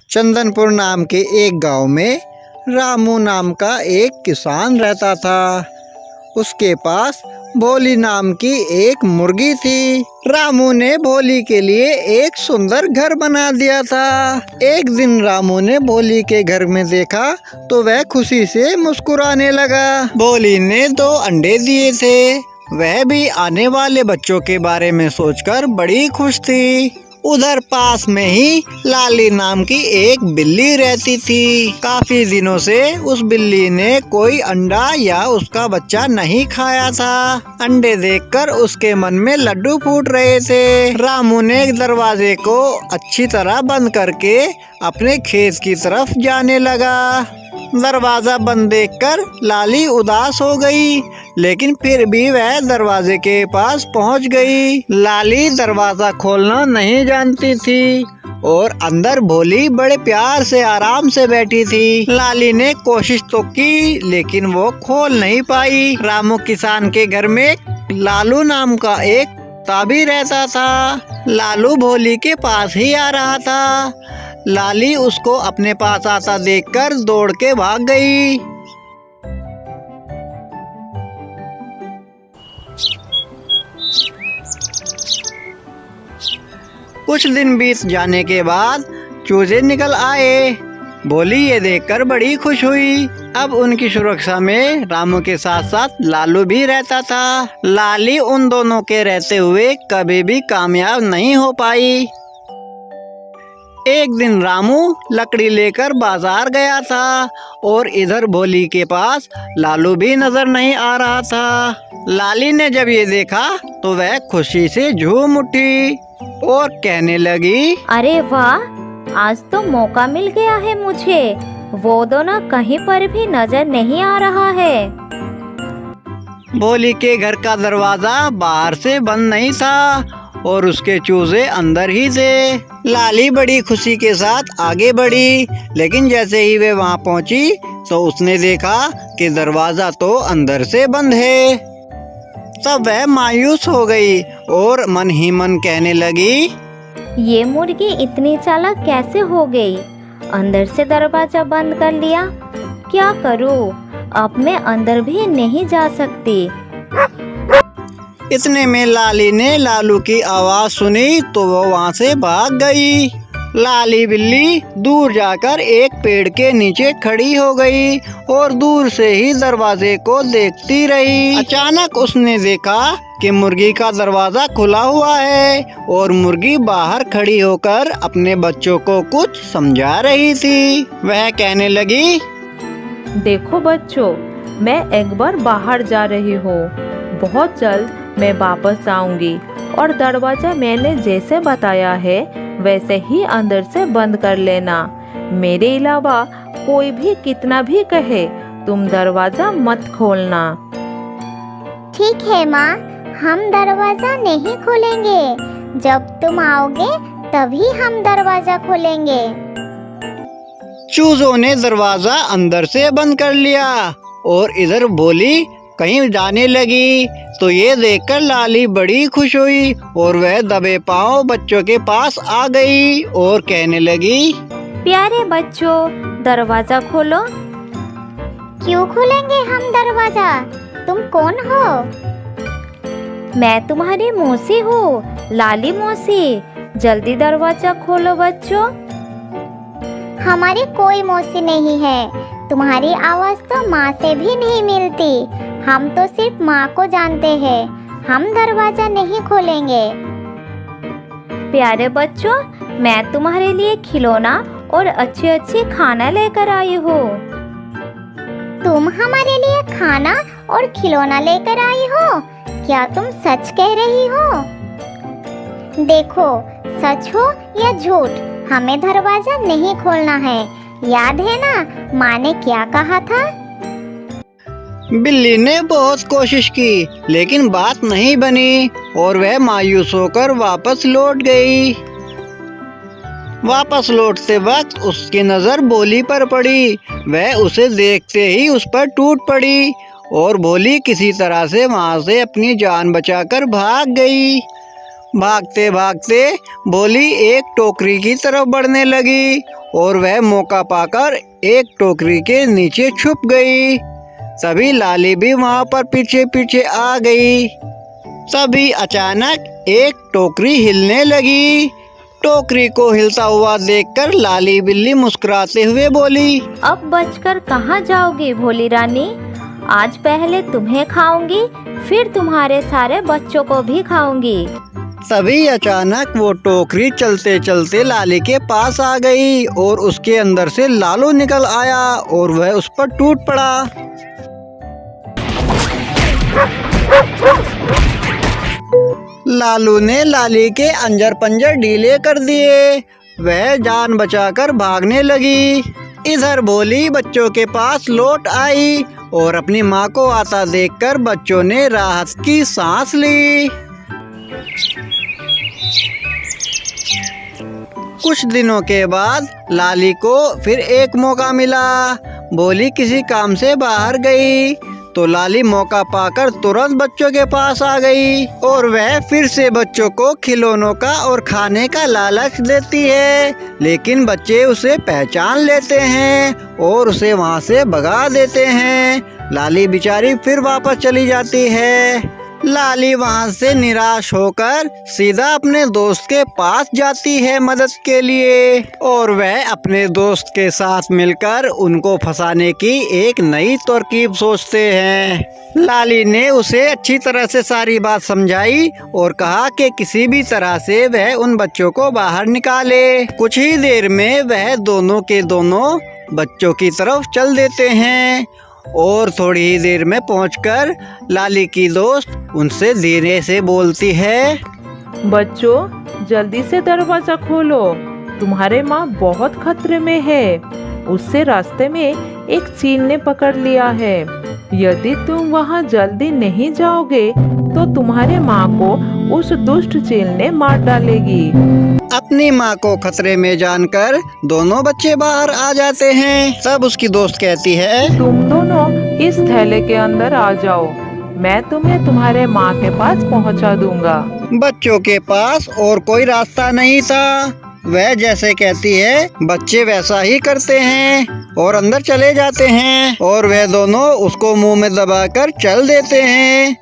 चंदनपुर नाम के एक गांव में रामू नाम का एक किसान रहता था। उसके पास भोली नाम की एक मुर्गी थी। रामू ने भोली के लिए एक सुंदर घर बना दिया था। एक दिन रामू ने भोली के घर में देखा तो वह खुशी से मुस्कुराने लगा। भोली ने 2 अंडे दिए थे। वह भी आने वाले बच्चों के बारे में सोचकर बड़ी खुश थी। उधर पास में ही लाली नाम की एक बिल्ली रहती थी। काफी दिनों से उस बिल्ली ने कोई अंडा या उसका बच्चा नहीं खाया था। अंडे देखकर उसके मन में लड्डू फूट रहे थे। रामू ने दरवाजे को अच्छी तरह बंद करके अपने खेत की तरफ जाने लगा। दरवाजा बंद देखकर लाली उदास हो गई, लेकिन फिर भी वह दरवाजे के पास पहुंच गई। लाली दरवाजा खोलना नहीं जानती थी और अंदर भोली बड़े प्यार से आराम से बैठी थी। लाली ने कोशिश तो की, लेकिन वो खोल नहीं पाई। रामू किसान के घर में लालू नाम का एक कुत्ता भी रहता था। लालू भोली के पास ही आ रहा था। लाली उसको अपने पास आता देखकर दौड़ के भाग गई। कुछ दिन बीत जाने के बाद चूजे निकल आए। भोली ये देखकर बड़ी खुश हुई। अब उनकी सुरक्षा में रामू के साथ साथ लालू भी रहता था। लाली उन दोनों के रहते हुए कभी भी कामयाब नहीं हो पाई। एक दिन रामू लकड़ी लेकर बाजार गया था और इधर भोली के पास लालू भी नजर नहीं आ रहा था। लाली ने जब ये देखा तो वह खुशी से झूम उठी और कहने लगी, अरे वाह, आज तो मौका मिल गया है मुझे। वो दोनों कहीं पर भी नजर नहीं आ रहा है। भोली के घर का दरवाजा बाहर से बंद नहीं था और उसके चूजे अंदर ही थे। लाली बड़ी खुशी के साथ आगे बढ़ी, लेकिन जैसे ही वे वहां पहुंची तो उसने देखा कि दरवाजा तो अंदर से बंद है। तब वह मायूस हो गई और मन ही मन कहने लगी, ये मुर्गी इतनी चालाक कैसे हो गई? अंदर से दरवाजा बंद कर लिया। क्या करूं? अब मैं अंदर भी नहीं जा सकती। इतने में लाली ने लालू की आवाज सुनी तो वो वहाँ से भाग गई। लाली बिल्ली दूर जाकर एक पेड़ के नीचे खड़ी हो गई और दूर से ही दरवाजे को देखती रही। अचानक उसने देखा कि मुर्गी का दरवाजा खुला हुआ है और मुर्गी बाहर खड़ी होकर अपने बच्चों को कुछ समझा रही थी। वह कहने लगी, देखो बच्चों, मैं एक बार बाहर जा रही हूँ। बहुत जल्द मैं वापस आऊंगी और दरवाजा मैंने जैसे बताया है वैसे ही अंदर से बंद कर लेना। मेरे अलावा कोई भी कितना भी कहे, तुम दरवाजा मत खोलना। ठीक है माँ, हम दरवाजा नहीं खोलेंगे। जब तुम आओगे तभी हम दरवाजा खोलेंगे। चूजों ने दरवाजा अंदर से बंद कर लिया और इधर भोली कहीं जाने लगी तो ये देखकर लाली बड़ी खुश हुई और वह दबे पांव बच्चों के पास आ गई और कहने लगी, प्यारे बच्चों, दरवाजा खोलो। क्यों खोलेंगे हम दरवाजा? तुम कौन हो? मैं तुम्हारी मौसी हूँ, लाली मौसी। जल्दी दरवाजा खोलो बच्चों। हमारी कोई मौसी नहीं है। तुम्हारी आवाज तो माँ से भी नहीं मिलती। हम तो सिर्फ माँ को जानते हैं। हम दरवाजा नहीं खोलेंगे। प्यारे बच्चों, मैं तुम्हारे लिए खिलौना और अच्छी खाना लेकर आई हूँ। तुम हमारे लिए खाना और खिलौना लेकर आई हो? क्या तुम सच कह रही हो? देखो, सच हो या झूठ, हमें दरवाजा नहीं खोलना है। याद है ना माँ ने क्या कहा था? बिल्ली ने बहुत कोशिश की लेकिन बात नहीं बनी और वह मायूस होकर वापस लौट गई। वापस लौटते वक्त उसकी नजर भोली पर पड़ी। वह उसे देखते ही उस पर टूट पड़ी और भोली किसी तरह से वहां से अपनी जान बचाकर भाग गई। भागते भागते भोली एक टोकरी की तरफ बढ़ने लगी और वह मौका पाकर एक टोकरी के नीचे छुप गई। तभी लाली भी वहां पर पीछे पीछे आ गई। तभी अचानक एक टोकरी हिलने लगी। टोकरी को हिलता हुआ देखकर लाली बिल्ली मुस्कुराते हुए बोली, अब बचकर कहाँ जाओगी भोली रानी? आज पहले तुम्हें खाऊंगी, फिर तुम्हारे सारे बच्चों को भी खाऊंगी। तभी अचानक वो टोकरी चलते चलते लाली के पास आ गई और उसके अंदर से लालू निकल आया और वह उस पर टूट पड़ा। लालू ने लाली के अंजर पंजर ढीले कर दिए। वह जान बचाकर भागने लगी। इधर भोली बच्चों के पास लौट आई और अपनी माँ को आता देखकर बच्चों ने राहत की सांस ली। कुछ दिनों के बाद लाली को फिर एक मौका मिला। भोली किसी काम से बाहर गई तो लाली मौका पाकर तुरंत बच्चों के पास आ गई और वह फिर से बच्चों को खिलौनों का और खाने का लालच देती है, लेकिन बच्चे उसे पहचान लेते हैं और उसे वहां से भगा देते हैं। लाली बेचारी फिर वापस चली जाती है। लाली वहां से निराश होकर सीधा अपने दोस्त के पास जाती है मदद के लिए और वह अपने दोस्त के साथ मिलकर उनको फंसाने की एक नई तरकीब सोचते हैं। लाली ने उसे अच्छी तरह से सारी बात समझाई और कहा कि किसी भी तरह से वह उन बच्चों को बाहर निकाले। कुछ ही देर में वह दोनों के दोनों बच्चों की तरफ चल देते हैं और थोड़ी ही देर में पहुंचकर लाली की दोस्त उनसे धीरे से बोलती है, बच्चों जल्दी से दरवाजा खोलो, तुम्हारे माँ बहुत खतरे में है। उससे रास्ते में एक चील ने पकड़ लिया है। यदि तुम वहाँ जल्दी नहीं जाओगे तो तुम्हारे माँ को उस दुष्ट चील ने मार डालेगी। अपनी माँ को खतरे में जानकर दोनों बच्चे बाहर आ जाते हैं। तब उसकी दोस्त कहती है, तुम दोनों इस थैले के अंदर आ जाओ, मैं तुम्हें तुम्हारे माँ के पास पहुँचा दूंगा। बच्चों के पास और कोई रास्ता नहीं था। वह जैसे कहती है बच्चे वैसा ही करते हैं और अंदर चले जाते हैं और वह दोनों उसको मुंह में दबाकर चल देते हैं।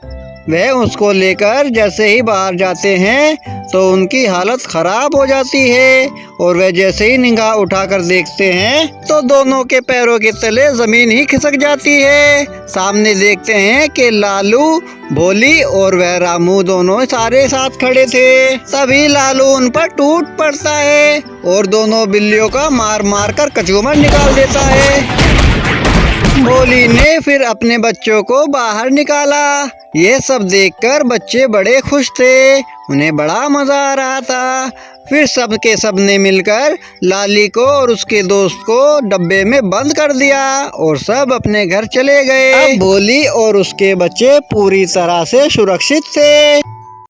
वह उसको लेकर जैसे ही बाहर जाते हैं तो उनकी हालत खराब हो जाती है और वह जैसे ही निगाह उठाकर देखते हैं तो दोनों के पैरों के तले जमीन ही खिसक जाती है। सामने देखते हैं कि लालू, भोली और वह रामू दोनों सारे साथ खड़े थे। तभी लालू उन पर टूट पड़ता है और दोनों बिल्लियों का मार मार कर कचूमर निकाल देता है। भोली ने फिर अपने बच्चों को बाहर निकाला। ये सब देखकर बच्चे बड़े खुश थे, उन्हें बड़ा मजा आ रहा था। फिर सब के सब ने मिलकर लाली को और उसके दोस्त को डब्बे में बंद कर दिया और सब अपने घर चले गए। अब भोली और उसके बच्चे पूरी तरह से सुरक्षित थे।